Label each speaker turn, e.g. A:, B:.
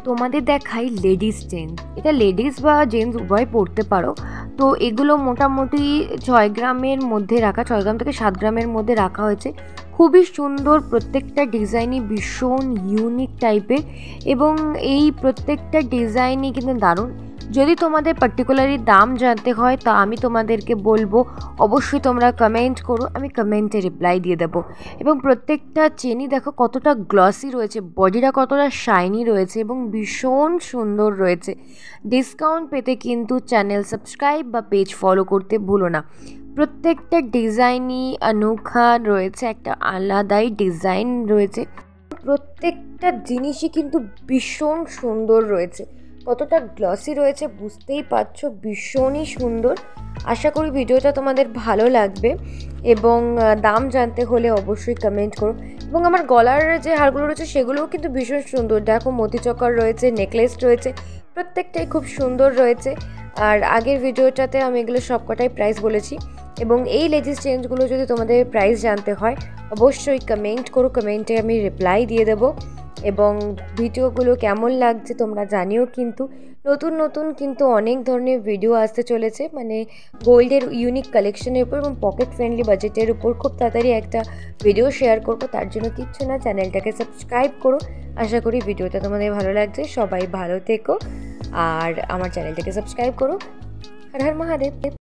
A: তোমাদের দেখাই ladies chain. এটা লেডিস বা জেন্টস উভয় পরতে পারো। তো এগুলো মোটামুটি 6 গ্রামের মধ্যে রাখা, 6 গ্রাম থেকে 7 গ্রামের মধ্যে রাখা হয়েছে। খুবই সুন্দর, প্রত্যেকটা ডিজাইনই ভীষণ ইউনিক টাইপের এবং এই প্রত্যেকটা ডিজাইনই কিন্তু দারুণ। যদি তোমাদের পার্টিকুলারলি দাম জানতে হয় তা আমি তোমাদেরকে বলবো অবশ্যই তোমরা কমেন্ট করো, আমি কমেন্টে রিপ্লাই দিয়ে দেবো। এবং প্রত্যেকটা চেনই দেখো কতটা গ্লসি রয়েছে, বডিটা কতটা শাইনি রয়েছে এবং ভীষণ সুন্দর রয়েছে। ডিসকাউন্ট পেতে কিন্তু চ্যানেল সাবস্ক্রাইব বা পেজ ফলো করতে ভুলো না। প্রত্যেকটা ডিজাইনই অনোখা রয়েছে, একটা আলাদাই ডিজাইন রয়েছে। প্রত্যেকটা জিনিসই কিন্তু ভীষণ সুন্দর রয়েছে, কতটা গ্লসি রয়েছে বুঝতেই পারছো, ভীষণই সুন্দর। আশা করি ভিডিওটা তোমাদের ভালো লাগবে এবং দাম জানতে হলে অবশ্যই কমেন্ট করো। এবং আমার গলার যে হারগুলো রয়েছে সেগুলোও কিন্তু ভীষণ সুন্দর, দেখো মতিচক্কর রয়েছে, নেকলেস রয়েছে, প্রত্যেকটাই খুব সুন্দর রয়েছে। আর আগের ভিডিওটাতে আমি এগুলো সবকটাই প্রাইস বলেছি। এবং এই লেডিস চেঞ্জগুলো যদি তোমাদের প্রাইস জানতে হয় অবশ্যই কমেন্ট করো, কমেন্টে আমি রিপ্লাই দিয়ে দেবো। এবং ভিডিওগুলো কেমন লাগছে তোমরা জানিও। কিন্তু নতুন নতুন কিন্তু অনেক ধরনের ভিডিও আসতে চলেছে, মানে গোল্ডের ইউনিক কালেকশনের উপর এবং পকেট ফ্রেন্ডলি বাজেটের উপর খুব তাড়াতাড়ি একটা ভিডিও শেয়ার করবো। তার জন্য কিচ্ছু না, চ্যানেলটাকে সাবস্ক্রাইব করো। আশা করি ভিডিওটা তোমাদের ভালো লাগছে, সবাই ভালো থেকো আর আমার চ্যানেলটাকে সাবস্ক্রাইব করো। হর হর মহাদেব।